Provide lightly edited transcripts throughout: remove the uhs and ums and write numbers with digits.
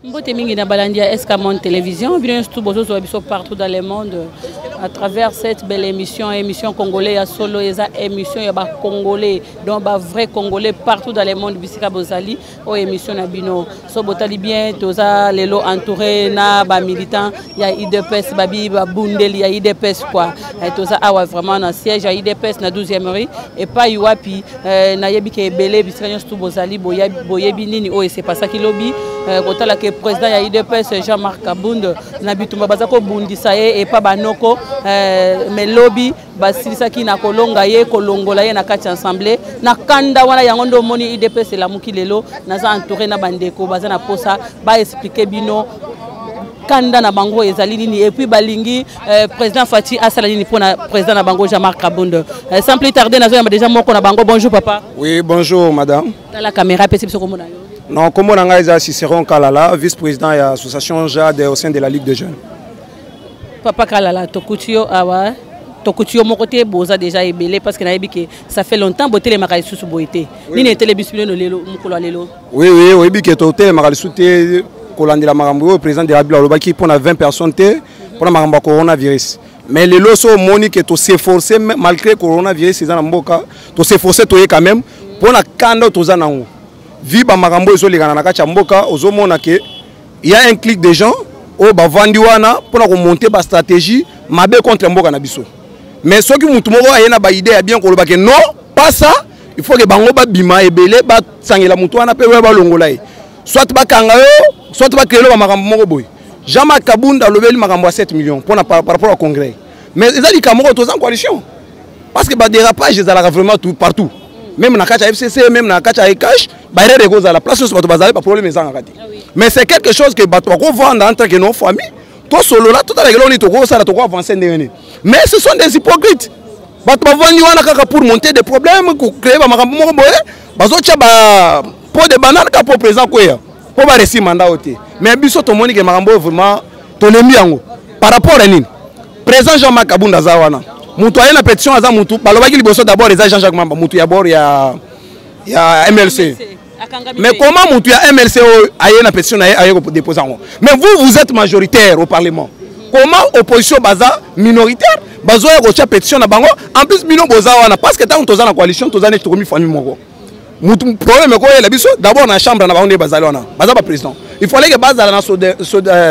Mbote mingi na balandia Escamon Télévision, bien sûr partout dans le monde à travers cette belle émission congolais à solo eza émission ya ba congolais donc ba vrai congolais partout dans le monde bisika bozali o émission na bino so botali bien toza lelo entouré na ba militants ya IDPS babi ba bundeli ya IDPS quoi toza awa vraiment na siège ya IDPS na 12e rue et pas yuapi na yebi ke belé bisika nyonso bozali boyebi nini o c'est pas ça qui lobby kotala ke président ya IDPS Jean-Marc Kabund na bitumba bazako bundisa ye et pas banoko mais lobby basilisa ki na kolonga ye kolongola ye na kati ensemble na kanda wana yango ndo moni IDPS la mukilelo naza entouré na bandeko baza na posa ba expliquer bino kanda na bango ezali nini et puis balingi président Fati asala nini pour na président na bango Jean-Marc Kabund sans plus tarder nazo yamba déjà moko na bango. Bonjour papa. Oui, bonjour madame. Dans la caméra pesi biso komona yo. Non, comme on a dit, Cicéron Kalala, vice-président de l'association JAD au sein de la Ligue des Jeunes. Papa Kalala, Tokutio, awa, Tokutio, mon côté, boza déjà ébélé parce que ça fait longtemps que les marais sous boité. Ni les télévisions ne lelo, mukolo lelo. Oui, que toté marais sous té, Kolandi la Marambo, président de la Bila qui pour 20 personnes pour la Maramba coronavirus. Mais les lots sont moniques to s'efforcer malgré coronavirus, c'est un mboka, to s'efforcer to quand même pour la cando to zanango. Viba marambo ezo legana na kacha mboka ozomona ke il y a un clic de gens au bavandi wana pour la remonter ba stratégie mabe contre mboka na biso. Mais ceux qui mutu moko ayena ba idée bien ko loba ke non pas ça, il faut que bango ba bima ebele ba sangela mutu wana pe ba longola yi. Soit ba kanga yo, soit ba créer ba marambo moko boy. Jean-Marc Kabund a levé le marambo à 7 millions pour par rapport au congrès. Mais ezali kamoko tous en coalition. Parce que ba dérapage ezala vraiment tout partout. Même dans la FCC, même dans la ECACH, la place où tu vas problème. Mais c'est quelque chose que tu vas vendre en tant que nos familles. Toi, solo là, tout à l'heure, tu vas avancer. Mais ce sont des hypocrites. Tu vas vendre pour monter des problèmes, pour créer des problèmes. Tu vas pour des bananes pour présent. Pour réussir le mandat. Mais tu vas vraiment ton ennemi. Par rapport à nous, président Jean-Marc Kabund Azawana. Moutou a une pétition à Moutou. Balobaki liboso d'abord les agents Jacques Mamba. Moutou d'abord il y a MLC. Mais comment Moutou a MLC a une pétition à déposer? Mais vous êtes majoritaire au Parlement. Comment opposition baza minoritaire bazo ya rocha pétition na bango en plus bino boza wana parce que tant que toza na coalition toza ne tokomi famille moko. Moutou problème ko la biso d'abord na chambre na bango ne bazali wana. Baza ba président. Il fallait que baza na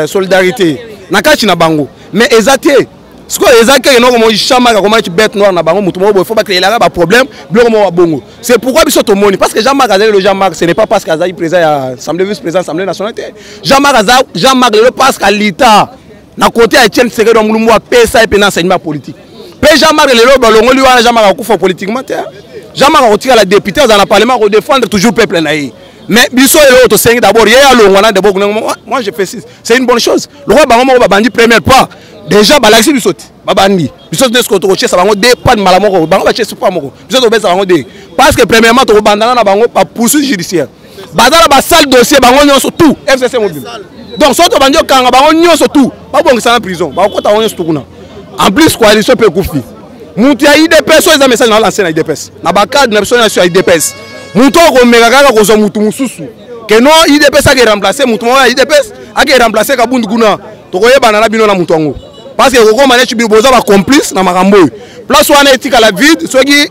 solidarité. Na kati na bango. Mais exacté. Ce que les acteurs ont dit, bête noire il faut pas créer là problème. C'est pourquoi ils sont au monde. Parce que Jean-Marc le Jean-Marc, ce n'est pas parce qu'il est président à l'Assemblée vice-président de l'Assemblée nationale. Jean-Marc le parce qu'à l'État, à côté de Etienne Tshisekedi Tshilombo a payé ça et puis l'enseignement politique. Puis Jean-Marc le Jean-Marc a couvert politiquement. Jean-Marc a retiré la députée dans le Parlement pour défendre toujours le peuple. Mais Bisso et l'autre, c'est d'abord, moi je fais 6. C'est une bonne chose. Le roi Bango Bandi premier pas. Déjà, Balaxi Bissot, Babandi, Bissot de Scoto, ça va pas de malamoko, Bango Baché pas moko, Bissot de Bessa parce que premièrement, tu vas bandana Bango par poursuite judiciaire. Bazala ba sale dossier, Bango nyon sur tout, FCC mobile. Donc, soit tu vas Kanga, Bango nyon sur tout, pas bon que ça en prison, Bango ta nyon sur tout. En plus, coalition peut couper. Moutia IDPS, soit les messages dans l'ancien IDPS. Nabaka, n'a besoin sur IDPS. Mouto, Romega, Rosa Moutou Moussou. Que non, IDPS a remplacé, Moutou, IDPS a remplacé Kabund Gouna. Tokoye banana bino na Moutongo. Parce que Roko Manechi Biboza va complice na Marambo. Place où on est à la vide, soit qui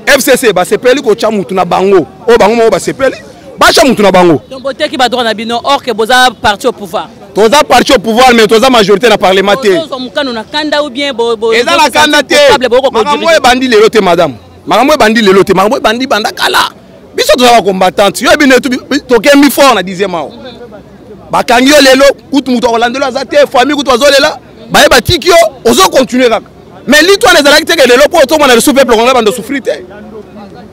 FCC, bah c'est peli ko Chamoutou na Bango. Oh Bango bah c'est peli. Bah Chamoutou na Bango. Donc boté qui va droit na bino or que Boza parti au pouvoir. Toza parti au pouvoir mais toza majorité na parlementaire. Toza mukano na kanda ou bien bo. Et dans la candidature. Marambo e bandi lelo te madame. Marambo e bandi lelo te. Marambo e bandi banda kala. Biso toza combattante. Yo bino to kemi fort na 10e mao. Bakangi lelo kutu muto Orlando la zate famille kutu azolela ba e batikio ozo continuer kaka mais li toi les actes que lelo pour tout monde le peuple congolais bande souffrir.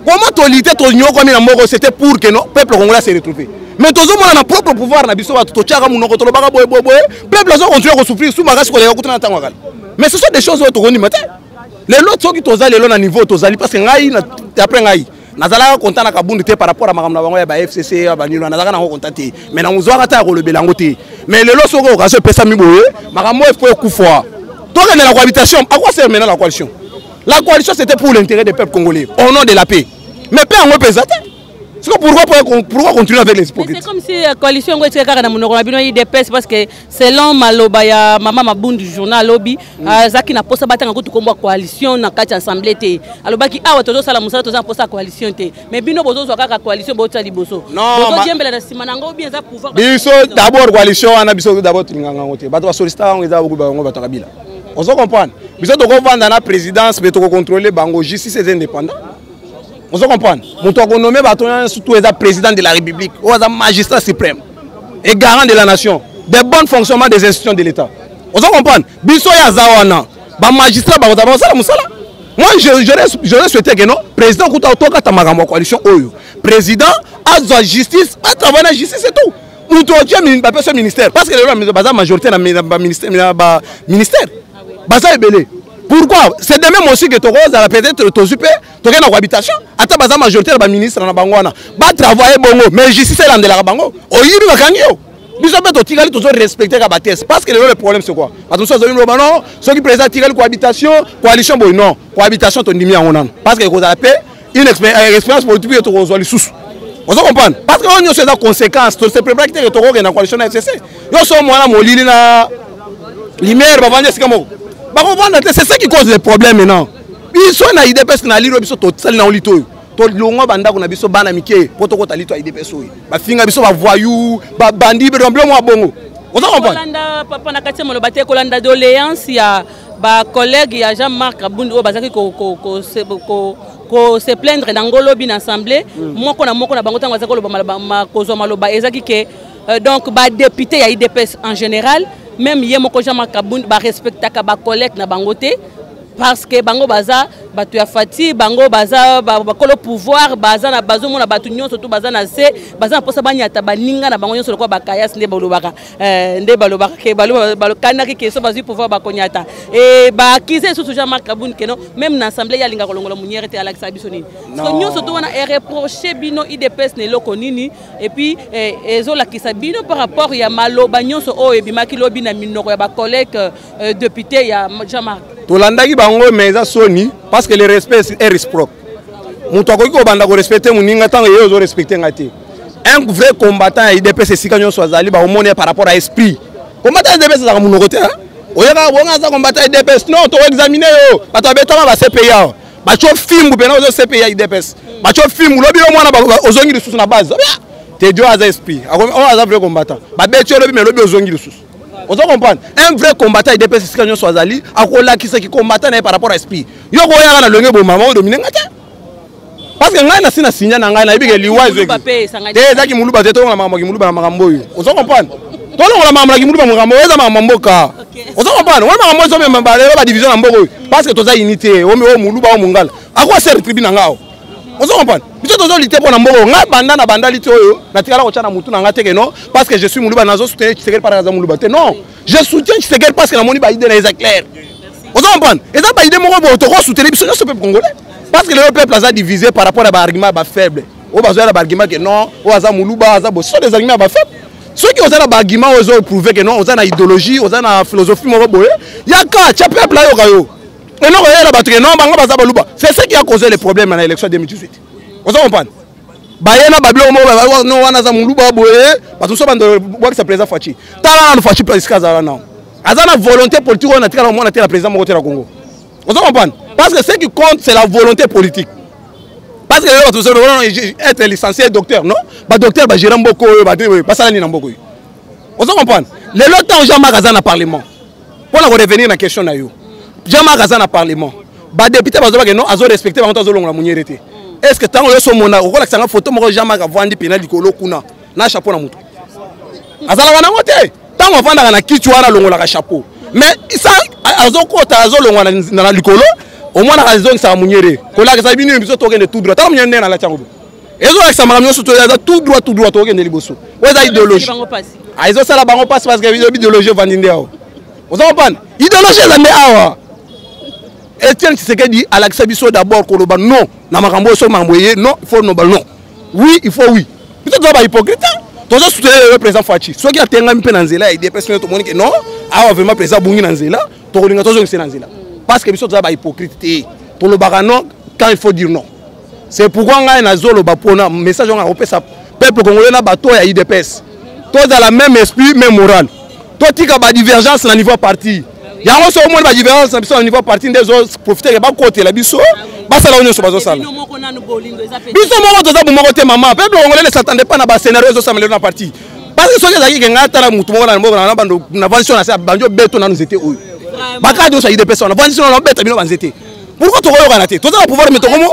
Comment to lité to nyoko mi na moko c'était pour que non peuple congolais se retrouve. Mais tozo mona na propre pouvoir na biso ba to tchaka munoko to lobaka boy peuple ozo continuer à souffrir sous magasi ko le kutu na tango kala. Mais ce sont des choses to koni matin. Lelo soki toza lelo na niveau tozali parce que ngai na après ngai nazala content na Kabund te par rapport à makamna bango ya ba FCC ba nilo nazala na content te mais na muzwa kata ko lebelango te mais lelo soko ka se pesa mi boye makambo e faut kufa Donc la cohabitation, à quoi sert maintenant la coalition? La coalition c'était pour l'intérêt des peuples congolais, au nom de la paix. Mais paix en pesant. Pourquoi continuer avec les hypocrites? C'est comme si la coalition était IDPS parce que selon Maloba ya Mama Mabundu du journal lobby Zaki na posa batanga ko tukomba coalition na kati assemblée té alobaki awa tozo sala musala tozo posa coalition té mais bino bozo kaka coalition botsa liboso bozo diembela na sima nango bien za pouvoir biso d'abord coalition ana biso d'abord tinganga ngote bato ba sollicita ngo eza beaucoup bango bato kabila ozo comprendre biso to ko vanda na présidence mais to ko contrôler bango justice est indépendant. On se comprend. Mon nommé surtout les président de la République, ou les magistrat suprême et garant de la nation, des bons fonctionnements des institutions de l'État. On se comprend. Biso ya zawana, ba magistrat ba musala. Moi j'aurais souhaité que non, président kuta otoka tamagambo coalition oyo. Président a la justice, a travailler la justice c'est tout. Nous devons pas ce ministère parce que la majorité dans ministère baza ebele. Pourquoi? C'est de même aussi que tu as peut-être tu as une habitation. À ta base majorité de ministre na bangwana. Ba travailler bongo, mais justice est dans la bango. O yibi bakangio. Biso beto tigali toujours respecter la bataille parce que le problème c'est quoi? Attention zo no non, ceux qui présentent tigali cohabitation, coalition boy non, cohabitation to ndimi en parce que vous avez une expérience politique que tu reçois les sous. Vous comprenez? Parce que on y a des conséquences, c'est préparé que tu as une coalition na FCC. Yo so mwana molili na lumière ba vendre sikamo. C'est ça qui cause les problèmes maintenant. Ils sont dans l'IDPS, ils sont dans l'IDPS. Tolongo banda kuna biso bana mike poto ko talito IDPS oyi ba finga biso ba voyou ba bandi be romble mo bongo oza comprendre kolanda papa na kati mo bate kolanda doléance ya ba collègue ya Jean-Marc Abundu o bazaki ko se plaindre na ngolo bi na assemblée moko na bango tango bazako loba ma kozo maloba ezaki ke donc ba député ya IDPS en général même yemoko Jean-Marc Abundu ba respectaka ba collègue na bangote parce que bango baza batu ya fati bango baza bakolo pouvoir baza na bazo mona batu nyonso surtout baza na se baza posa banyata baninga na bango nyonso lokwa bakayas nde balobaka ke balokana ke so bazu pouvoir bakonyata et ba kize sous Jean-Marc Abundu que non même na assemblée ya linga kolongola munyere te alakisa biso nini so nyonso to wana reprocher bino IDPS ne loko nini et puis ezola kisa bino par rapport ya maloba nyonso o ebimaki lobi na minoko ya ba collègue député ya Jean-Marc Tolandaki bango meza soni parce que le respect est réciproque. Muto akoki ko banda ko respecter muninga tango yo zo respecter ngati. Un vrai combattant IDPS sikanyo swazali ba omone par rapport à esprit. Combattant IDPS za munoko te hein. Oyaka bonga za combattant IDPS non to examiner yo. Bato betama ba CPA. Ba cho film bena zo CPA IDPS. Ba cho film lobi yo mwana ba ozongi lisusu na base. Te dio aza esprit. On aza vrai combattant. Ba betio lobi me lobi ozongi lisusu. On comprend. Un vrai combattant IDPS c'est quand Swazali a kola qui qui combattant par rapport à esprit. Yo ko ya na longe bo mama dominer ngata. Parce que ngai na sina sinya na ngai na bibe liwa ezeki. Te zaki muluba te to na mama ki muluba na makambo yo. On comprend. To la mama ki muluba makambo eza mama mboka. On comprend. On makambo so me ba division na mboko parce que to za unité o muluba o mungala. A quoi sert tribune ngao? On comprend. Biso tozo lité pour na mboko nga banda na banda lité oyo na tikala ko chana mutu na ngate ke non parce que je suis muluba nazo soutenir Tshisekedi par exemple muluba te non je soutiens Tshisekedi parce que la moni ba idée na eza clair. On comprend. Et ça ba idée moko bo to ko soutenir biso ce peuple congolais parce que le peuple a divisé par rapport à ba argument ba faible. O ba zo la ba argument que non o aza muluba aza bo so des arguments ba faible. Ceux qui ont la ba argument ont prouvé que non on a na idéologie on a na philosophie moko boye ya ka cha peuple là yo kayo. Et non la battre non bango baza baluba. C'est ça qui a causé les problèmes dans l'élection 2018. On comprend. Bayena bablo mo no wana za muluba boye batu so bando boka sa président Fachi. Tala na Fachi presque azala na. Azana volonté politique on a tika mo na tika président mo côté la Congo. On comprend. Parce que ce qui compte c'est la volonté politique. Parce que batu so être licencié docteur non? Ba docteur ba gérer mboko ba sala ni na mboko. On comprend. Le temps Jean-Marc Azana parlement. Pour la revenir na question na yo. Jean-Marc Azana parlement. Ba député ba zo ba que non azo respecter ba ntazo longa munyerete. Est-ce que tant que son mona au relax une photo moi Jean-Marc avandi pena likolo kuna na chapeau na mutu azala wana ngote tant on vanda na kitu wana longola ka chapeau mais ça azokota azolongwa na likolo au moins na raison ça munyere kola ka sabini biso to kende tout droit tant munyere na la chango ezo avec ça makamyo so to tout droit to kende liboso weza idéologie aizo sala bango passe parce que idéologie vandinde ao on comprend idéologie za me awa Etienne Tshisekedi à l'accès d'abord koloba non na makambo so mamboye non il faut non non oui il faut oui peut-être ça va hypocrite to ça soutenir le président Fachi so qui a tenga mpe na nzela et des personnes to monique non ah vraiment président bungi na nzela tokolinga tozongisa na nzela parce que biso toza ba hypocrite te tolobaka non quand il faut dire non. C'est pourquoi ngai nazoloba pona message on a opesa peuple congolais na bato ya IDPS tous dans la même esprit même moral to tika ba divergence na niveau parti yango so mo ba divergence na biso na niveau parti des autres profiter ke ba côté la biso basala onyo so bazo sala biso moko toza bomoko te mama peuple congolais ne s'attendait pas na ba scénario zo samelo na parti parce que soki ezaki ke ngata na mutu moko na moko na bando na vention na sa banjo beto na nous était oyo bakadi so IDPS na vention na beta bino banzete. Pourquoi tu as dit? Tu as le pouvoir de comment?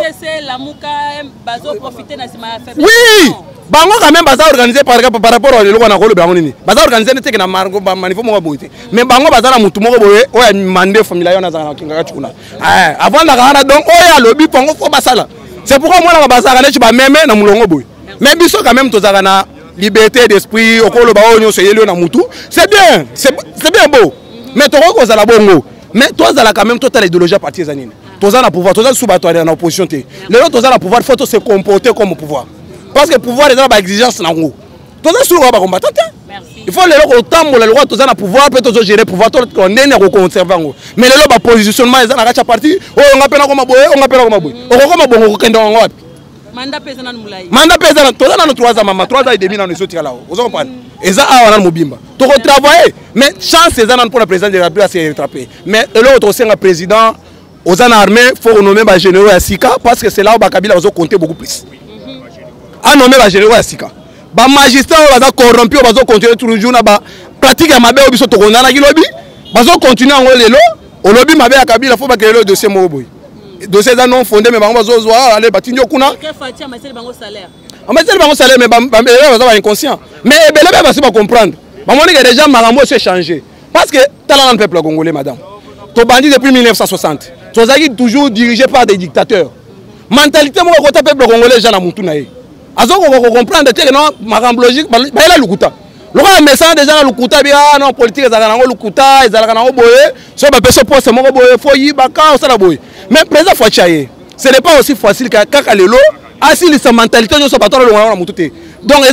Oui! Bango quand même baza organisé par rapport à l'eau na kolo bango nini. Baza organisé n'était que na margo manifo mo boité. Mais bango baza na mutu moko boye o ya mandé famille na za na kinga chukuna. Avant la kana donc o ya lobby pongo fo basala. C'est pourquoi moi na baza kana chiba meme na mulongo boye. Mais biso quand même tozaka na liberté d'esprit okolo ba onyo so yelo na mutu. C'est bien, c'est bien beau. Mais to ko za la bongo. Mais toi za la quand même total idéologie partisane. Tous ont le pouvoir, tous ont sous bâton en opposition. Les autres ont le pouvoir, il faut se comporter comme pouvoir. Parce que le pouvoir est dans l'exigence. Tous ont sous le combattant. Il faut les gens autant pour le droit, tous ont le pouvoir, peut-être gérer le pouvoir, on est au conservateur. Mais les gens positionnement, ils ont la partie, on appelle comme un boy, on appelle comme un boy. On comme un bon, on comme un mandat pesant dans moulay. Mandat pesant, tous ont 3 ans, maman, 3 ans et demi dans les autres là. Vous comprenez? Et ça, on a un mobimba. Tu vas travailler, mais chance, c'est ça pour le président de la République à se rattraper. Mais l'autre, c'est un président. Aux armées, il faut nommer les généraux à Sika parce que c'est là où Kabila va compter beaucoup plus. À nommer les généraux à Sika. Les magistrats vont corrompus, vont continuer toujours à pratiquer à Mabé, ils sont au lobby, vont continuer à envoyer les lots. Au lobby, Mabé à Kabila, il faut que le dossier Moboy. Le dossier non fondé, mais ils vont aller bâtir Kuna. Quel salaire? On va dire que salaire, mais ils vont inconscient. Mais ils vont comprendre. Il y a déjà Marambo s'est changé. Parce que talent le peuple congolais, madame. Tu bandit depuis 1960. Tu es toujours dirigé par des dictateurs. Mentalité, moi, quand tu peuple congolais, j'ai la moutoune. Alors, on va comprendre que non, Marambo logique, il y a le Lukuta. Le roi message déjà le Lukuta, non, politique, ils ont le Lukuta, ils ont le boye. Soit ma personne pour ce moment, il faut y baka, ça la boye. Mais président Fouachaye, ce n'est pas aussi facile qu'à Kakalelo. Ah, si les mentalités ne sont pas trop loin, donc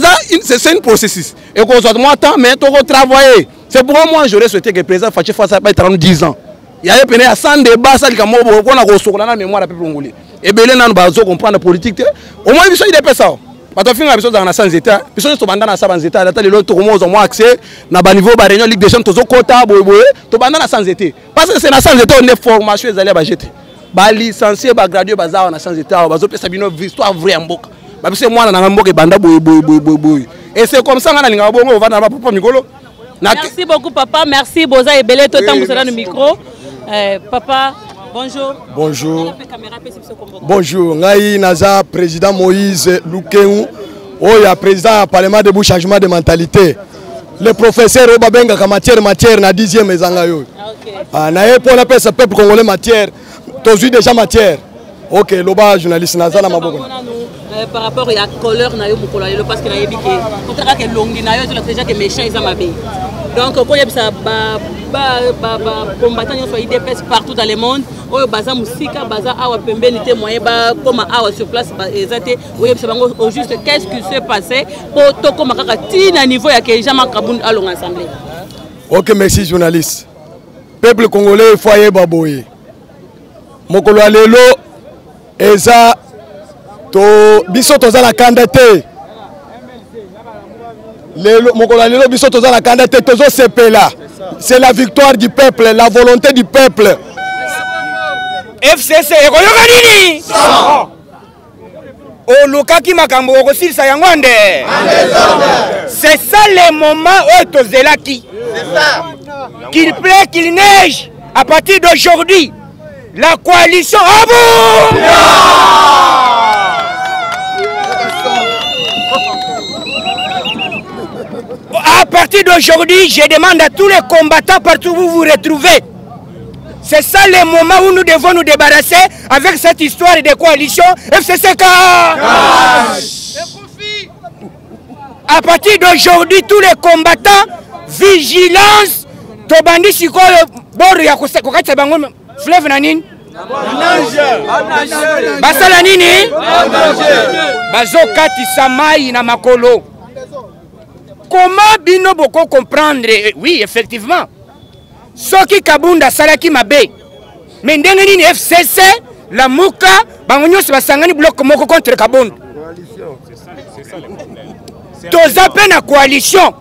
c'est un processus. Et qu'on soit moins temps, mais tu vas travailler. C'est pourquoi moi j'aurais souhaité que le président Fouachaye fasse ça pendant 10 ans. Il y a eu à 100 débats, ça qu'on a reçu dans la mémoire du peuple congolais. Et bien là, nous allons comprendre la politique. Au moins, il y a des personnes. Parce que nous sommes dans 100 États. Nous sommes dans 100 États. Les autres ont accès à niveau de réunion Ligue des Champions, tous quota, dans 100 États. Parce que c'est dans 100 États, on est formation, ils allaient jeter. Les licenciés, les gradués, les dans 100 États, ils ont une histoire vraie en Mboka. Parce que moi, je suis banda boy. Et c'est comme ça qu'on va dans la Mikolo. Merci beaucoup, papa. Merci, Boza et Belé. Tout le temps, vous êtes le micro. Papa, bonjour. Bonjour. Bonjour. Ngai Naza, président Moïse Lukeou. Oya, président du Parlement de changement de mentalité. Le professeur Obabenga, matière, na 10e ezangayo. Ok. Na pour la paix, ce peuple congolais matière. Tu as déjà matière. Ok, loba journaliste Naza na maboko. Par rapport à la couleur, parce que na yebi que contraire que longi na yo, tu l'as déjà que méchant ils amabe. Donc quand il y a ça combattant sur IDPS partout dans le monde, oyo baza musika baza awa pembeni te moyen ba comme awa sur place ezate oyo ça bango au juste qu'est-ce qui s'est passé pour to comme kaka tina niveau ya que Jean Kabund allons ensemble. OK, merci journaliste. Peuple congolais foyer baboye. Mokolo lelo eza to biso toza la candidaté. C'est la victoire du peuple, la volonté du peuple. FCC, c'est ça le moment où Tozelaki. Qu'il plaît, qu'il neige, à partir d'aujourd'hui, la coalition à bout. À partir d'aujourd'hui, je demande à tous les combattants partout où vous vous retrouvez. C'est ça le moment où nous devons nous débarrasser avec cette histoire de coalition FCCK. À partir d'aujourd'hui, tous les combattants, vigilance, Tobandi Siko, Boria Kokatsa Bango, Fleuve Nanine. Basala Nini, Bazokati Samai na Makolo. Comment Bino Boko comprendre? Oui, effectivement. soki Kabunda salaki mabe mais ndenge nini FCC la muka bango nyonso basangani bloc moko contre Kabunda toza pe na coalition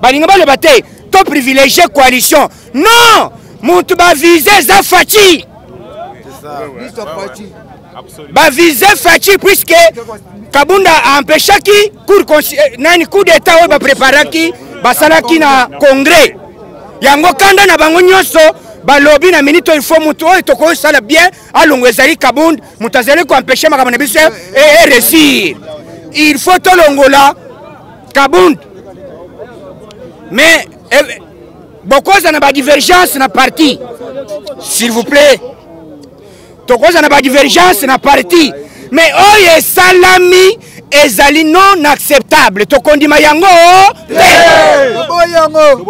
balinga baloba te to privilégié coalition non mutu bavise za Faci bavise Faci puisque Kabunda a empêché qui coup d'état oyo bapreparaki basalaki na congrès yango kanda na bango nyonso balobi na minute il faut mutu oyo tokosala bien alongo ezali Kabunda mutu azali koempêche makambo na biso et réussir il faut tolongola Kabunda mais beaucoup na ba divergence na parti s'il vous plaît tokoza na ba divergence na parti mais oyo salami ezali non acceptable tokondima yango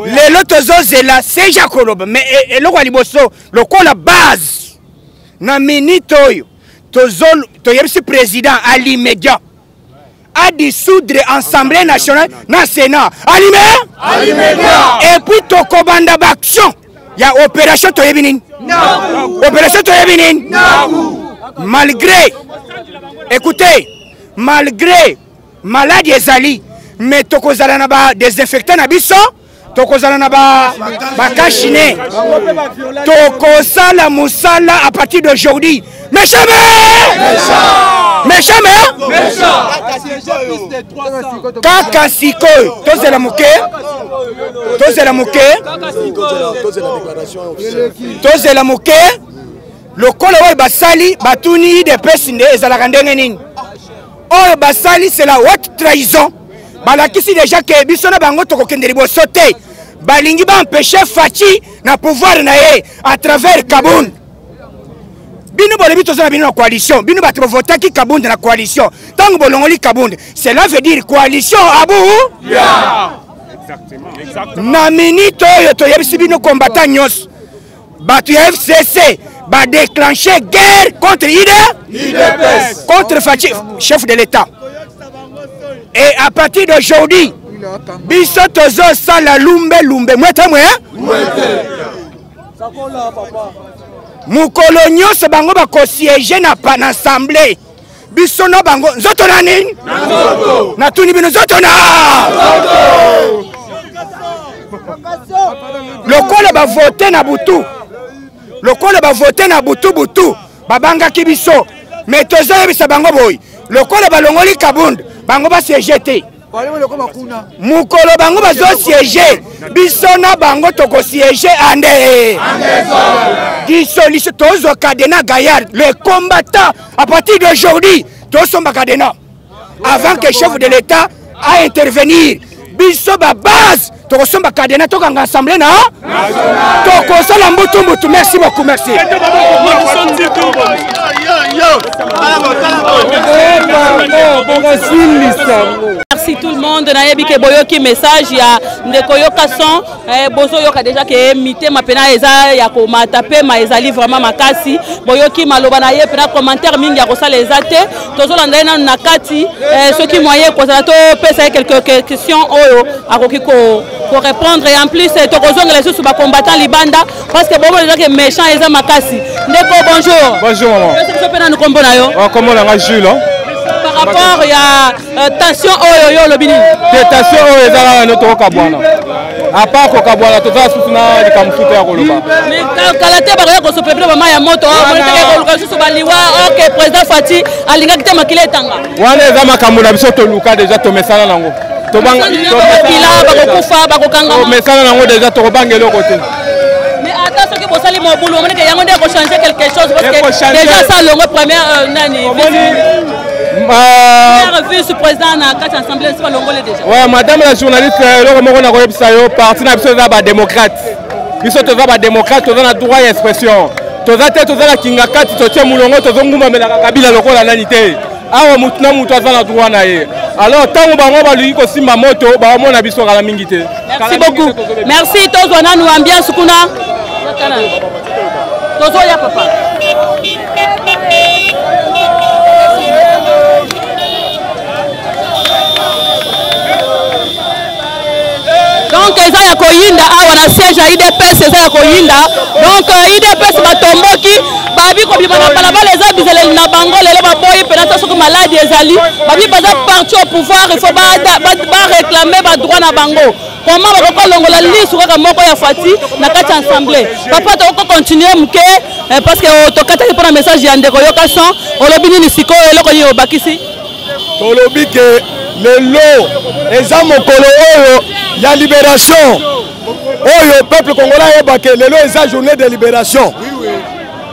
lelo tozozela seja koloba mais eloko ya liboso lokola base na minute oyo toyebisi président à l'immédiat à dissoudre Assemblée nationale na Sénat à l'immédiat et puis tokobanda baction ya opération toyebini opération toyebini malgré écoutez malgré maladie ezali mais tokozala na ba désinfectant na biso tokozala na ba kachine tokozala musala à partir d'aujourd'hui mais jamais kaka sikoyo tozela moke lokola oyo basali batuni de pesinde ezalaka ndenge nini oyo basali c'est la haute trahison balakisi déjà que biso na bango tokokende liboso te balingi baempêche Faci na pouvoir na ye à travers Kabunda bino bolobi toza na bino na coalition bino bato bavotaki Kabunda na coalition ntango bolongoli Kabunda cela veut dire coalition abu na minute oyo toyebisi bino combattant nyonso bato ya FCC va déclencher guerre contre IDPS, contre Faci, chef de l'État. Et à partir d'aujourd'hui, biso tozo sala lumbe mwete mukolo nyonso bango bakosiege na assemblée biso no bango nzoto na nini na tuni bino nzoto na lokola ba voter na butu lokola ba voter na butu babanga kibiso mais tozo yebisa bango boy lokola balongoli Kabunda bango ba siégete mukolo bango bazo siéger biso na bango toko siéger ande dissolution tozo Kadena Gaillard les combattants à partir d'aujourd'hui tosomba Kadena avant que chef de l'État a intervenir biso ba base toko somba Kadena tokanga assemblée na toko sala mbutu merci beaucoup merci. Merci tout le monde. Nayebi ke boyoki message ya ndeko yoka son bozo yoka déjà ke mité mapena eza ya ko matape ma ezali vraiment makasi boyoki maloba na ye pena commentaire mingi ya ko sala ezate tozo landa na nakati ceux qui moyen ko za to pesa quelques questions oyo akoki ko répondre et en plus tokozonga les sous ba combattant libanda parce que bon déjà que méchant eza makasi ndeko bonjour. Bonjour maman. Est-ce que tu peux nous comprendre yo? Comment on a Jules par rapport ya tension oyo lo bini tension oyo ezala notre kabwana à part ko kabwana toza sufuna likamfuta ya koloba mais kalate ba ko so peuple mama ya moto on te ko luka so baliwa OK président Faci alinga kite makile tanga wana eza makambo na biso to luka déjà to mesana nango to banga to kufa ba ko kanga to mesana nango déjà to bangelo côté mais attends ce que bosali mo boulot on que yango ndeko changer quelque chose parce que déjà ça longue première nani vice-président na kati assemblée c'est pas longolé déjà. Ouais, madame la journaliste, le moko na koyebisa yo parti na biso za ba démocrate. Biso toza ba démocrate, toza na droit d'expression. Toza te toza la kinga kati totie mulongo tozo nguma melaka kabila lokola nani te. Awa mutu na mutu aza na droit na ye. Alors tango bango ba luki ko simba moto ba mona biso kala mingi te. Merci beaucoup. Merci tozo na nous ambiance kuna. Tozo ya papa. Donc eza ya koyinda awa na siège ya IDPS eza ya koyinda. Donc IDPS batomboki babi ko bima na balabala eza bizele na bango lelo baboyi penata soko malade ezali. Babi baza parti au pouvoir, il faut ba réclamer ba droit na bango. Comment on va longola lisu kaka moko ya fati na kati assemblée. Papa to ko continuer muke parce que to kata pour un message ya ndeko yoka son olobi ni siko eloko ni obakisi. Tolobi ke lelo eza mokolo oyo ya libération. Oyo peuple congolais yebake lelo eza journée de libération.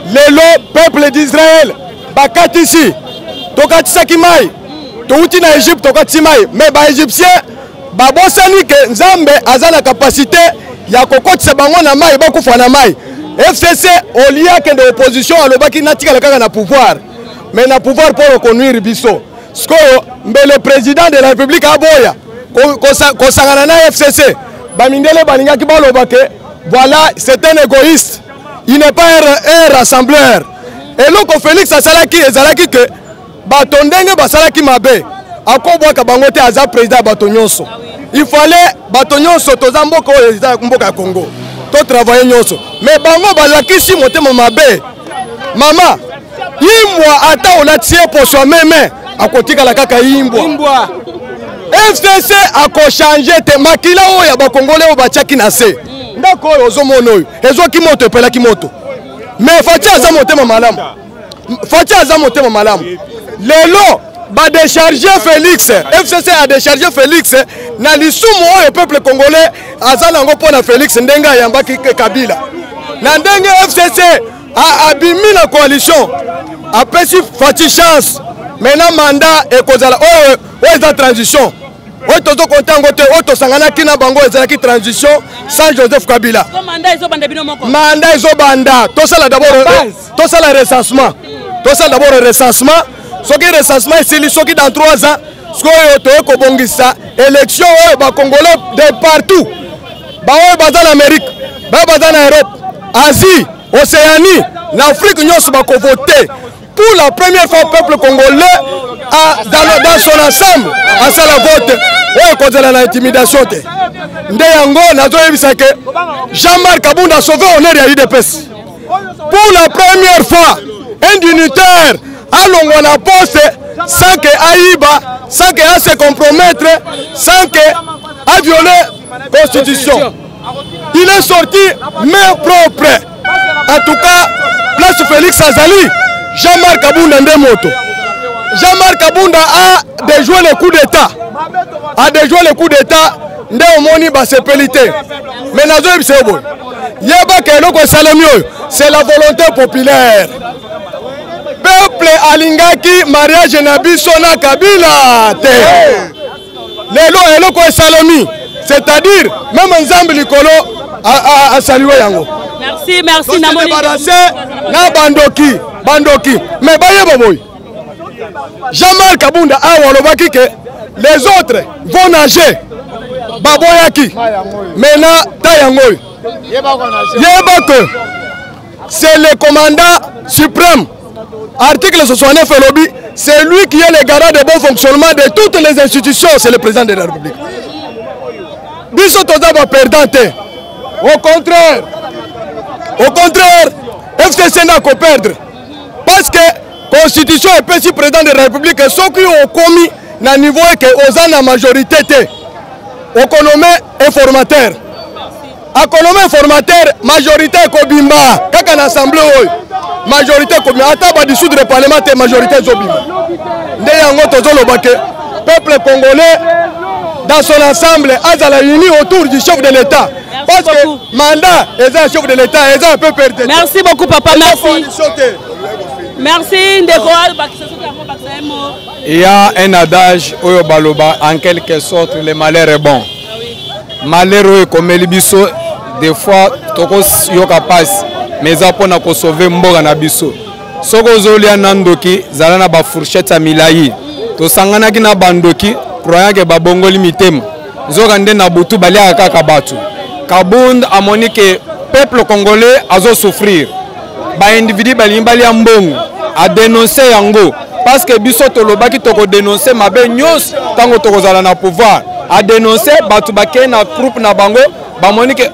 Lelo peuple d'Israël bakatisi tokatisaki mai touti na Égypte tokatisi mai mais ba égyptien babosani ke Nzambe aza na capacité ya kokotisa bango na mai bakufa na mai. FCC au lieu que de opposition alobaki natikala kaka na pouvoir mais na pouvoir pour reconduire biso. Skoyo mbele président de la République aboya kosangana na FCC bamindele balingaki balobake voilà c'est un égoïste, il n'est pas un rassembleur. Et loko Félix asalaki ezalaki que bato ndenge basalaki mabe akobwaka bango te aza président bato nyonso. Il fallait bato nyonso toza mboka oyo eza mboka ya Congo to travailler nyonso mais bango balakisi motema mabe. Mama imbwa ata olatie poso meme akotikala kaka imbwa. FCC akochange te makila oyo ba Congolais oyo batiaki na se ndako oyo ozomona oyo ezwaki moto epelaki moto mais Fati aza motema malamu. Fati aza motema malamu. Lelo ba décharger Félix, FCC a déchargé Félix na lisumu oyo peuple congolais aza nango pona Félix ndenga yambaki Kabila. Na ndenge FCC a abimi la coalition apesi Fati chance. Maintenant mandat ekozala oyo eza transition. Oyo tozo kontango te oyo tosangana kina bango ezalaki transition sans Joseph Kabila. Mandat ezobanda bino moko. Mandat ezobanda. Tosala d'abord tosala recensement. Tosala d'abord recensement. Soki recensement esili soki dans 3 ans soki toye kobongisa élection oyo ba Congolais de partout. Ba oyo baza na Amérique, ba baza na Europe, Asie, Océanie, l'Afrique nyonso ba ko voter. Pour la première fois peuple congolais dans son ensemble à ça la vote oyo kozela na intimidation te. Nde yango nazoyebisa ke Jean-Marc Kabunda a sauvé honneur ya UDPS. Pour la première fois un dignitaire alongwa na poste sans que aïba, sans que a se compromettre, sans que a violé la constitution. Il est sorti main propre. En tout cas, place Félix Azali, Jean-Marc Kabunda Ndemoto. Jean-Marc Kabunda a déjoué le coup d'État. A déjoué le coup d'État. Nde omoni basepelité. Mais nazo ebisebo. Yeba ke loko salemio, c'est la volonté populaire. Peuple alingaki mariage na biso na Kabila te. Lelo eloko esalomi, c'est-à-dire même Nzambe likolo a salué yango. Merci, merci namoni. Na bandoki. Mais bayeba boy. Jean-Marc Kabunda a walobaki que les autres vont nager. Baboyaki. Maintenant tayango. Yeba que c'est le commandant suprême. Article 69 lobby, c'est lui qui est le garant de bon fonctionnement de toutes les institutions, c'est le président de la République. Biso toza ba perdante. Au contraire, FCC n'a qu'à perdre. Parce que la Constitution est petit président de la République et ceux qui ont commis na niveau que aux la majorité au nommé informateur. A nommé informateur, majorité Kobimba, kaka na assemblée majorité Kobimba, ata ba dissoudre le parlement majorité Zobimba. Nde yango tozolobake peuple congolais dans son ensemble azala uni autour du chef de l'État. Parce que mandat est un chef de l'État, est un peu perdu. Merci beaucoup papa, merci. Merci Ndeko. Il y a un adage oyo baloba en quelque sorte le malheur est bon. Malheur comme libiso des fois toko yoka passe mais apona ko sauver mboga na biso. Soko zolia nandoki zala na ba fourchette ya milai. To sangana ki na bandoki croyant que babongoli mitema. Zoka nde na butu balia kaka batu. Kabunda amoni que peuple congolais azo souffrir. Ba individu balimbali ya mbongo a dénoncer yango parce que biso tolobaki toko dénoncer mabe nyos tango toko zala na pouvoir. a dénoncé batu bakei na groupe na bango ba monike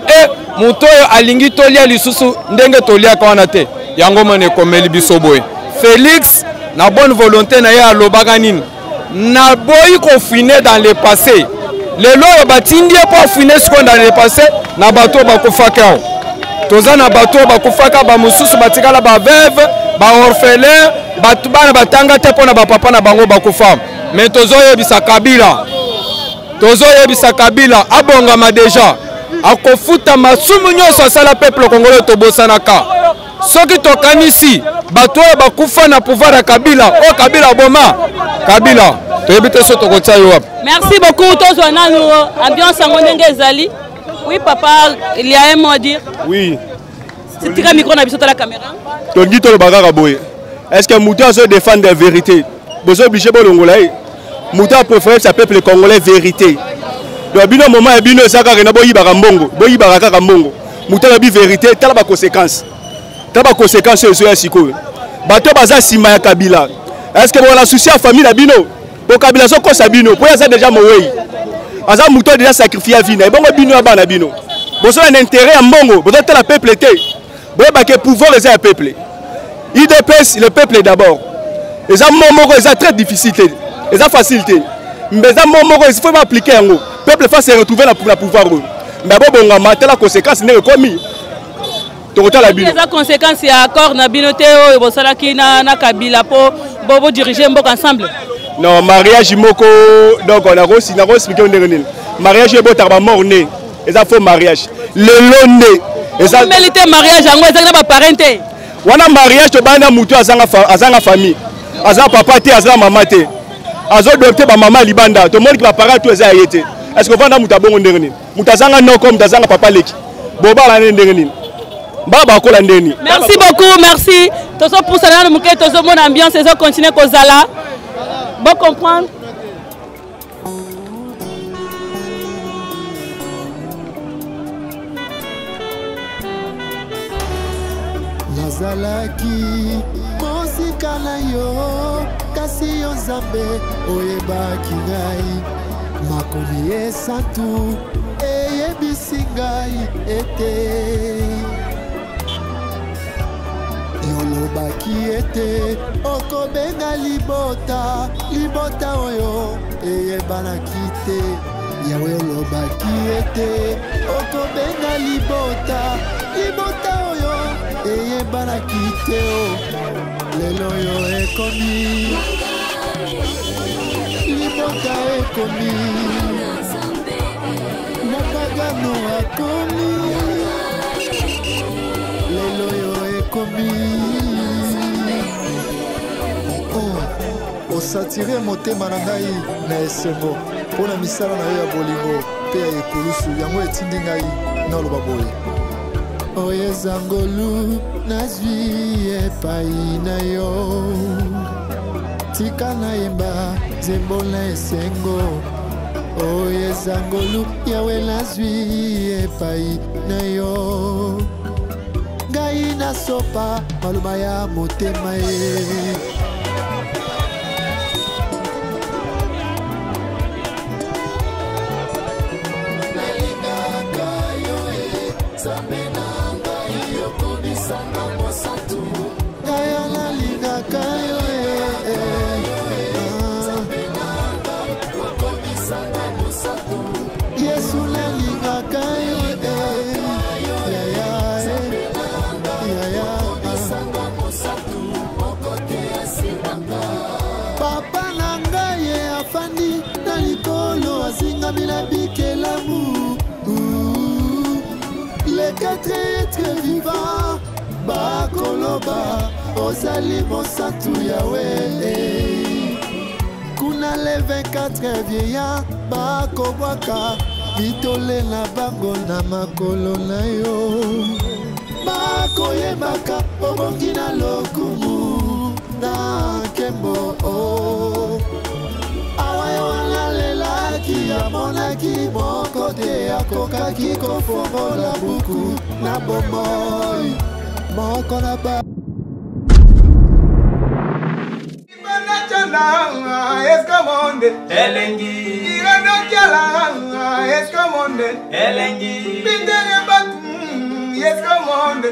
muto alingi tolia lisusu ndenge tolia kwana te yango mane komeli biso boye Félix na bonne volonté na ye alobaka nini na boyi ko finer dans le passé lelo batindi po finer ce dans le passé na bato bakufaka toza na bato bakufaka ba mususu batikala ba veuve ba orphelin batu bana batanga te pona ba papa na bango bakufa mais tozo yebisa Kabila abongama déjà akofuta masumu nyonso asala peuple congolais tobosanaka soki tokanisi bato bakufa na pouvoir ya Kabila o Kabila boma Kabila toyebite so tokotia yo wapi. Merci beaucoup tozwa nanu ambiance ngondenge ezali. Oui papa, il y a un mot à dire. Oui. C'est un micro na biso la caméra. Tongi to bagaka boye. Est-ce que Mouta se défend la vérité? Bozo obligé bolongolai. Mouta préfère sa peuple congolais vérité. Le bino moment et bino saka na boyi bakambongo, boyi bakaka mbongo. Mouta la bi vérité, tala ba conséquence. Tala ba conséquence sur ya siko. Bato baza sima ya Kabila. Est-ce que bon la souci à famille la bino? Pour Kabila so ko sabino, pour ça déjà moweyi. Aza Mouta déjà sacrifié vie na bongo bino bana bino. Bozo un intérêt à mbongo, bozo tala peuple té. Boye ba ke pouvoir les a peuple. IDPS le peuple d'abord. Les moments c'est très difficile. Les facilité. Mais les moments il faut appliquer en haut. Le peuple va se retrouver pour la pouvoir. Mais bon on a la conséquence n'est commis. Les conséquences il y a accord na binoté o bosala ki na Kabila po bobo diriger mbok ensemble. Non, mariage moko donc on a reçu expliquer on mariage est beau tarba morné. Les faux mariage. Le lonné. Et ça milité mariage en ezanga ba parenté. Wana mariage to bana mutu azanga famille. Azanga papa te azanga maman te. Azo docteur ba maman libanda. To moni ki ba parents to eza yete. Est-ce que vanda mutu bongo ndengeni? Mutu azanga noko mutu azanga papa leki. Boba la ndengeni. Baba ko la ndeni. Merci beaucoup, merci. Tozo pour ça na muke tozo mon ambiance tozo continuer kozala. Bon comprendre. Nazalaki mosika na yo kasi yo Nzambe oyebaki ngai makoli esatu eyebisi ngai ete yolobaki ete okobenga libota oyo eyebanaki te yawe olobaki ete okobenga libota oyo eyebanaki te lelo yo ekomi libota ekomi mopagano akomi lelo yo ekomi osatire motema na ngai na esengo mpo na misala na yo ya bolingo mpe ya ekolusu yango etindi ngai noloba boye oyo ezangolu nazwi epai na yo tika nayemba nzembo na esengo oyo ezangolu yawe nazwi epai na yo ngai nasopa maloba ya motema ye les quatre êtres vivants bakoloba ozali mosantu yawe kuna les 24 vieillards bakobwaka bitole na bango na makolo na yo bakoyebaka obongi na lokumu na nkembo awayoalalelaki amonaki moko te akokaki kofongola buku na bomoi moko na ba Escamonde, Elengi, Escamonde, Elengi, Escamonde,